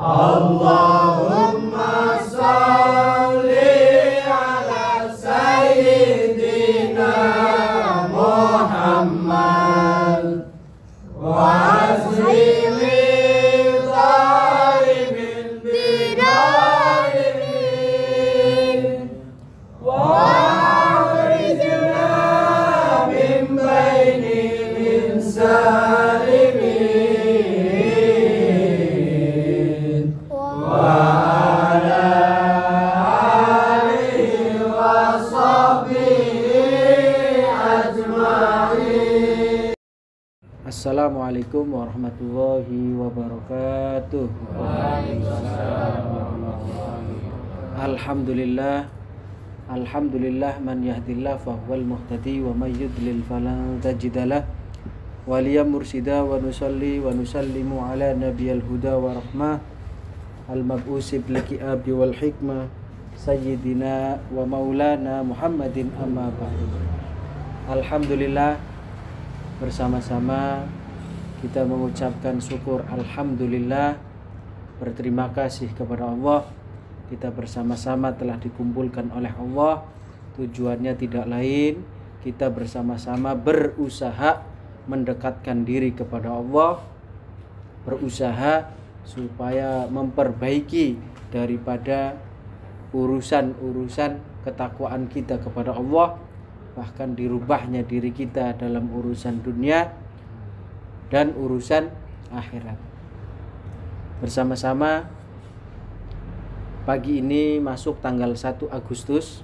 Allahumma sholli ala sayyidina Muhammad wa azhili zalimin bidalimin wa akhrijna min baini min salimin wa ala alihi wa sahbihi ajma'in. Assalamualaikum warahmatullahi wabarakatuh. Alhamdulillah, alhamdulillah man yahdillah fahuwal muhtadi wa may yudlil falan tajidalah waliya mursida wa nusalli wa nusallimu ala nabiyil huda wa rahmah al-mab'usi bil ki'abi wal hikmah sayyidina wa maulana Muhammadin amma ba'du. Alhamdulillah, bersama-sama kita mengucapkan syukur alhamdulillah, berterima kasih kepada Allah. Kita bersama-sama telah dikumpulkan oleh Allah. Tujuannya tidak lain, kita bersama-sama berusaha mendekatkan diri kepada Allah, berusaha supaya memperbaiki daripada urusan-urusan ketakwaan kita kepada Allah, bahkan dirubahnya diri kita dalam urusan dunia dan urusan akhirat. Bersama-sama pagi ini masuk tanggal 1 Agustus,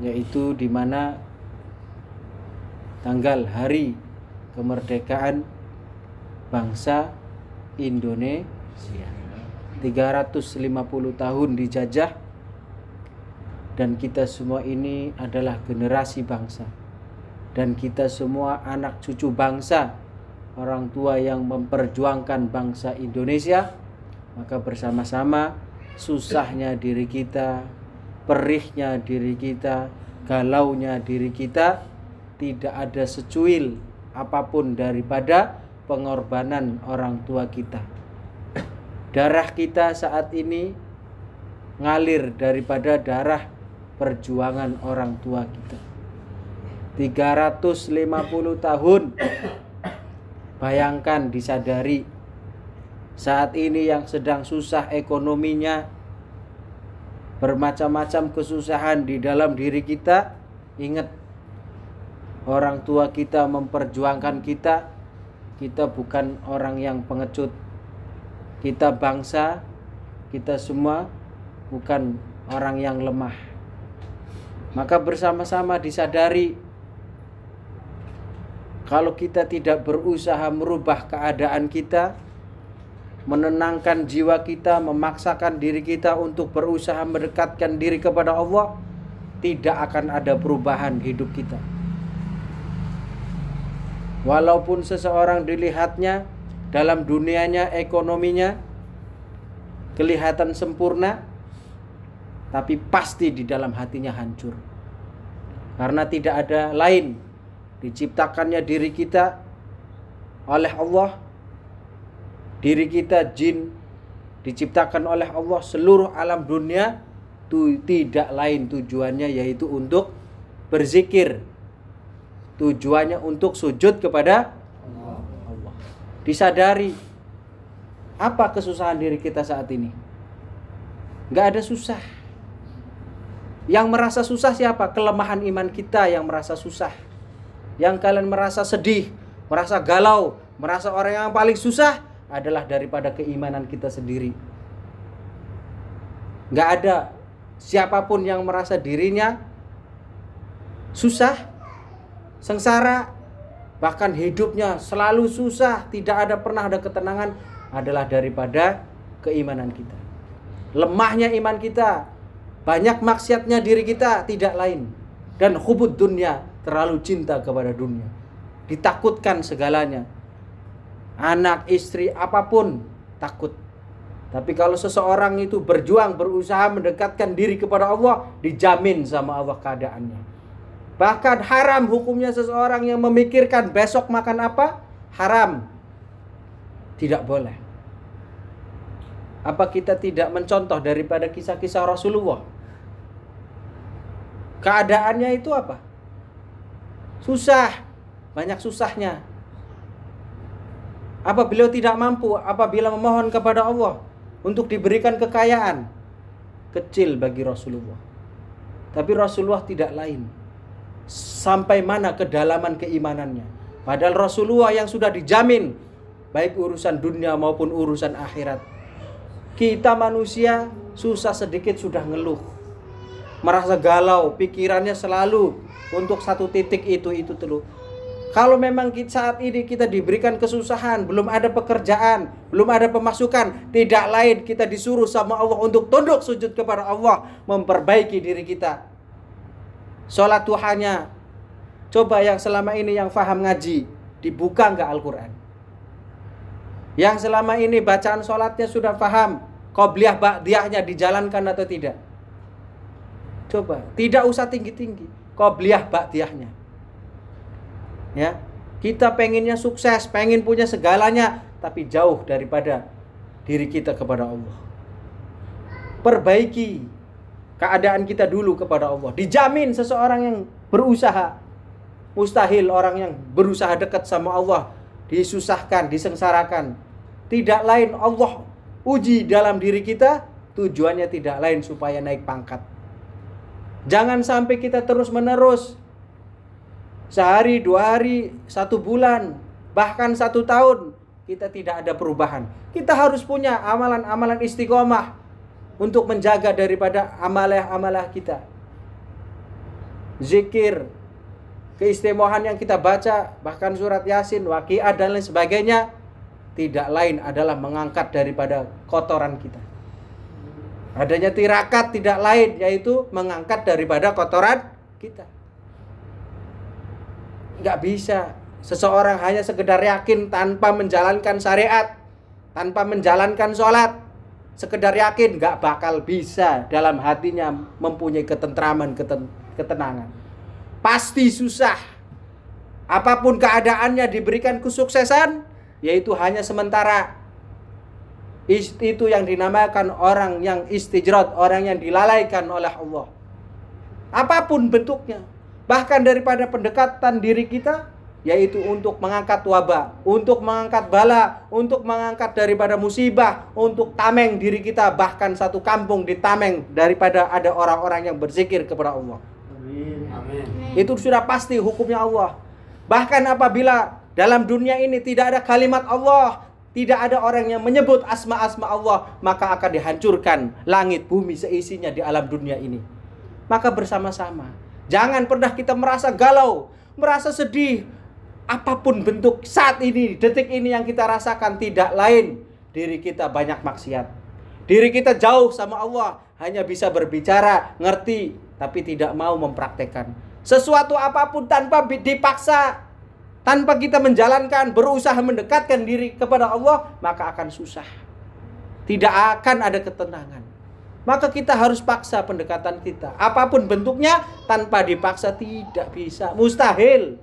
yaitu di mana tanggal hari kemerdekaan bangsa Indonesia. 350 tahun dijajah, dan kita semua ini adalah generasi bangsa, dan kita semua anak cucu bangsa, orang tua yang memperjuangkan bangsa Indonesia. Maka bersama-sama susahnya diri kita, perihnya diri kita, galaunya diri kita, tidak ada secuil apapun daripada pengorbanan orang tua kita. Darah kita saat ini ngalir daripada darah perjuangan orang tua kita. 350 tahun. Bayangkan, disadari saat ini yang sedang susah ekonominya, bermacam-macam kesusahan di dalam diri kita. Ingat, orang tua kita memperjuangkan kita. Kita bukan orang yang pengecut. Kita bangsa, kita semua bukan orang yang lemah. Maka bersama-sama disadari, kalau kita tidak berusaha merubah keadaan kita, menenangkan jiwa kita, memaksakan diri kita untuk berusaha mendekatkan diri kepada Allah, tidak akan ada perubahan hidup kita. Walaupun seseorang dilihatnya dalam dunianya, ekonominya kelihatan sempurna, tapi pasti di dalam hatinya hancur. Karena tidak ada lain, diciptakannya diri kita oleh Allah. Diri kita jin diciptakan oleh Allah, seluruh alam dunia tidak lain tujuannya yaitu untuk berzikir. Tujuannya untuk sujud kepada Allah. Disadari, apa kesusahan diri kita saat ini? Gak ada susah. Yang merasa susah siapa? Kelemahan iman kita yang merasa susah. Yang kalian merasa sedih, merasa galau, merasa orang yang paling susah adalah daripada keimanan kita sendiri. Gak ada siapapun yang merasa dirinya susah, sengsara, bahkan hidupnya selalu susah, tidak pernah ada ketenangan, adalah daripada keimanan kita. Lemahnya iman kita, banyak maksiatnya diri kita, tidak lain. Dan hubud dunia, terlalu cinta kepada dunia, ditakutkan segalanya. Anak, istri, apapun takut. Tapi kalau seseorang itu berjuang, berusaha mendekatkan diri kepada Allah, dijamin sama Allah keadaannya. Bahkan haram hukumnya seseorang yang memikirkan besok makan apa, haram. Tidak boleh. Apa kita tidak mencontoh daripada kisah-kisah Rasulullah? Keadaannya itu apa? Susah, banyak susahnya. Apa beliau tidak mampu apabila memohon kepada Allah untuk diberikan kekayaan? Kecil bagi Rasulullah. Tapi Rasulullah tidak lain. Sampai mana kedalaman keimanannya. Padahal Rasulullah yang sudah dijamin baik urusan dunia maupun urusan akhirat. Kita manusia susah sedikit sudah ngeluh, merasa galau, pikirannya selalu untuk satu titik itu terus. Kalau memang saat ini kita diberikan kesusahan, belum ada pekerjaan, belum ada pemasukan, tidak lain kita disuruh sama Allah untuk tunduk sujud kepada Allah, memperbaiki diri kita. Sholat duhanya, coba yang selama ini yang faham ngaji, dibuka nggak Al-Quran? Yang selama ini bacaan sholatnya sudah faham, qobliyah ba'diyahnya dijalankan atau tidak? Coba, tidak usah tinggi-tinggi, qobliyah ba'diyahnya. Ya, kita pengennya sukses, pengen punya segalanya, tapi jauh daripada diri kita kepada Allah. Perbaiki keadaan kita dulu kepada Allah. Dijamin seseorang yang berusaha, mustahil orang yang berusaha dekat sama Allah disusahkan, disengsarakan. Tidak lain Allah uji dalam diri kita, tujuannya tidak lain supaya naik pangkat. Jangan sampai kita terus-menerus sehari, 2 hari, 1 bulan, bahkan 1 tahun kita tidak ada perubahan. Kita harus punya amalan-amalan istiqomah untuk menjaga daripada amalah-amalah kita. Zikir, keistimewaan yang kita baca, bahkan surat Yasin, Waqiah dan lain sebagainya, tidak lain adalah mengangkat daripada kotoran kita. Adanya tirakat tidak lain, yaitu mengangkat daripada kotoran kita. Nggak bisa seseorang hanya sekedar yakin tanpa menjalankan syariat, tanpa menjalankan sholat, sekedar yakin, nggak bakal bisa dalam hatinya mempunyai ketentraman, ketenangan. Pasti susah. Apapun keadaannya diberikan kesuksesan, yaitu hanya sementara. Itu yang dinamakan orang yang istijrad, orang yang dilalaikan oleh Allah. Apapun bentuknya. Bahkan daripada pendekatan diri kita, yaitu untuk mengangkat wabah, untuk mengangkat bala, untuk mengangkat daripada musibah, untuk tameng diri kita, bahkan satu kampung ditameng daripada ada orang-orang yang berzikir kepada Allah. Amin. Itu sudah pasti hukumnya Allah. Bahkan apabila dalam dunia ini tidak ada kalimat Allah, tidak ada orang yang menyebut asma-asma Allah, maka akan dihancurkan langit bumi seisinya di alam dunia ini. Maka bersama-sama, jangan pernah kita merasa galau, merasa sedih. Apapun bentuk saat ini, detik ini yang kita rasakan, tidak lain diri kita banyak maksiat. Diri kita jauh sama Allah, hanya bisa berbicara, ngerti, tapi tidak mau mempraktekkan. Sesuatu apapun tanpa dipaksa, tanpa kita menjalankan, berusaha mendekatkan diri kepada Allah, maka akan susah. Tidak akan ada ketenangan. Maka kita harus paksa pendekatan kita. Apapun bentuknya, tanpa dipaksa tidak bisa. Mustahil.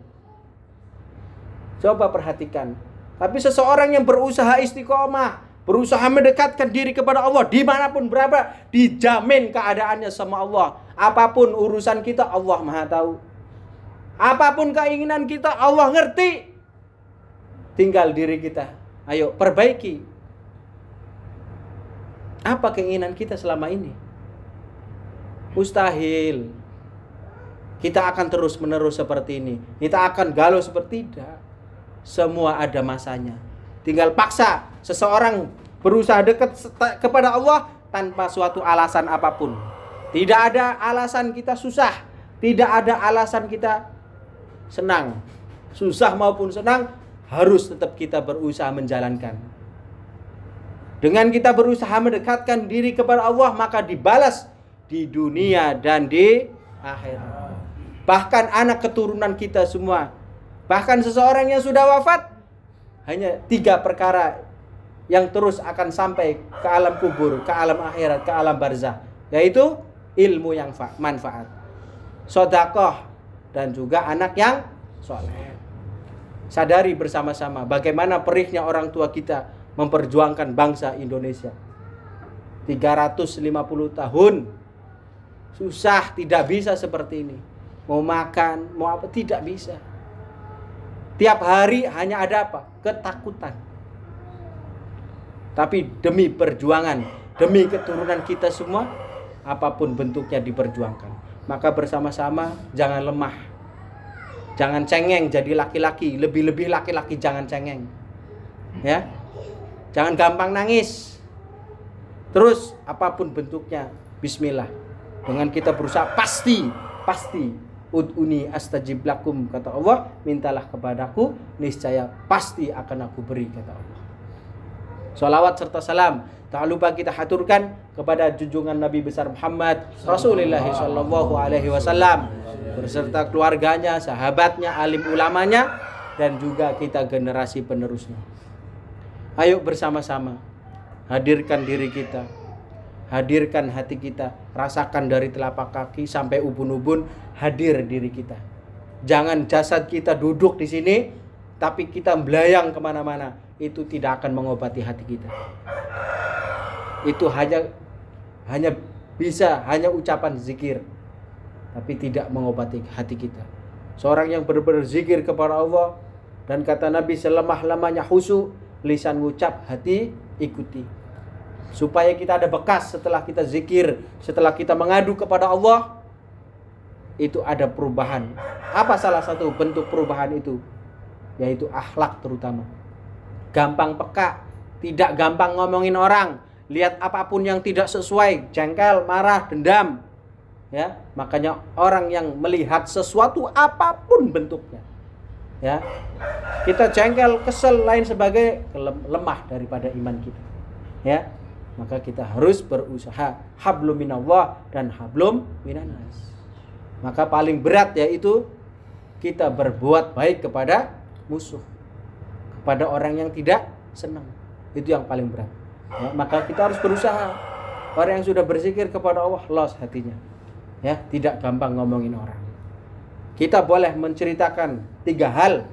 Coba perhatikan. Tapi seseorang yang berusaha istiqomah, berusaha mendekatkan diri kepada Allah, dimanapun berada, dijamin keadaannya sama Allah. Apapun urusan kita, Allah Maha tahu. Apapun keinginan kita, Allah ngerti. Tinggal diri kita. Ayo perbaiki. Apa keinginan kita selama ini? Mustahil kita akan terus menerus seperti ini. Kita akan galau seperti tidak. Semua ada masanya. Tinggal paksa seseorang berusaha dekat kepada Allah tanpa suatu alasan apapun. Tidak ada alasan kita susah, tidak ada alasan kita senang. Susah maupun senang, harus tetap kita berusaha menjalankan. Dengan kita berusaha mendekatkan diri kepada Allah, maka dibalas di dunia dan di akhirat. Bahkan anak keturunan kita semua, bahkan seseorang yang sudah wafat, hanya 3 perkara yang terus akan sampai ke alam kubur, ke alam akhirat, ke alam barzah, yaitu ilmu yang manfaat, sedekah, dan juga anak yang soleh. Sadari bersama-sama bagaimana perihnya orang tua kita memperjuangkan bangsa Indonesia. 350 tahun. Susah, tidak bisa seperti ini. Mau makan, mau apa, tidak bisa. Tiap hari hanya ada apa? Ketakutan. Tapi demi perjuangan, demi keturunan kita semua, apapun bentuknya diperjuangkan. Maka bersama-sama jangan lemah. Jangan cengeng jadi laki-laki, lebih-lebih laki-laki jangan cengeng. Ya. Jangan gampang nangis. Terus apapun bentuknya, bismillah. Dengan kita berusaha pasti ud'uni astajib lakum, kata Allah, mintalah kepadaku, niscaya pasti akan aku beri, kata Allah. Sholawat serta salam tak lupa kita haturkan kepada junjungan Nabi besar Muhammad Rasulullah sallallahu alaihi wasallam beserta keluarganya, sahabatnya, alim ulamanya, dan juga kita generasi penerusnya. Ayo bersama-sama hadirkan diri kita, hadirkan hati kita, rasakan dari telapak kaki sampai ubun-ubun, hadir diri kita. Jangan jasad kita duduk di sini, tapi kita belayang kemana-mana. Itu tidak akan mengobati hati kita. Itu hanya bisa ucapan zikir, tapi tidak mengobati hati kita. Seorang yang benar-benar zikir kepada Allah, dan kata Nabi, selemah-lemahnya khusyuk, lisan ngucap, hati ikuti. Supaya kita ada bekas setelah kita zikir, setelah kita mengadu kepada Allah, itu ada perubahan. Apa salah satu bentuk perubahan itu? Yaitu akhlak terutama. Gampang peka, tidak gampang ngomongin orang, lihat apapun yang tidak sesuai, jengkel, marah, dendam. Ya, makanya orang yang melihat sesuatu apapun bentuknya, ya, kita jengkel, kesel, lain sebagai lemah daripada iman kita. Ya, maka kita harus berusaha hablum minallah dan hablum minannas. Maka paling berat yaitu kita berbuat baik kepada musuh, kepada orang yang tidak senang. Itu yang paling berat. Ya, maka kita harus berusaha. Orang yang sudah berzikir kepada Allah, los hatinya. Ya, tidak gampang ngomongin orang. Kita boleh menceritakan 3 hal.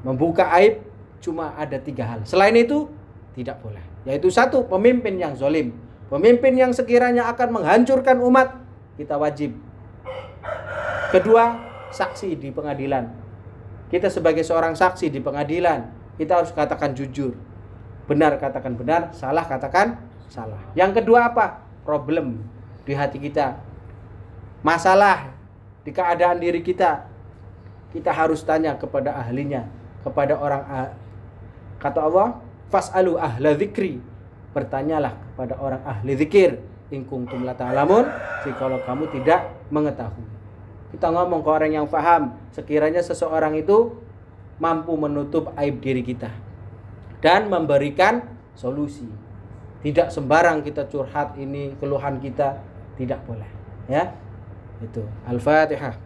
Membuka aib cuma ada 3 hal. Selain itu tidak boleh. Yaitu 1, pemimpin yang zalim. Pemimpin yang sekiranya akan menghancurkan umat, kita wajib. 2, saksi di pengadilan. Kita sebagai seorang saksi di pengadilan, kita harus katakan jujur. Benar katakan benar, salah katakan salah. Yang kedua apa? Problem di hati kita. Masalah di keadaan diri kita. Kita harus tanya kepada ahlinya, kepada orang. Kata Allah, fas'alu ahla dzikri. Bertanyalah kepada orang ahli zikir. In kuntum la ta'lamun, jikalau kamu tidak mengetahui. Kita ngomong ke orang yang paham, sekiranya seseorang itu mampu menutup aib diri kita dan memberikan solusi. Tidak sembarang kita curhat ini keluhan kita, tidak boleh. Ya, itu. Al-Fatihah.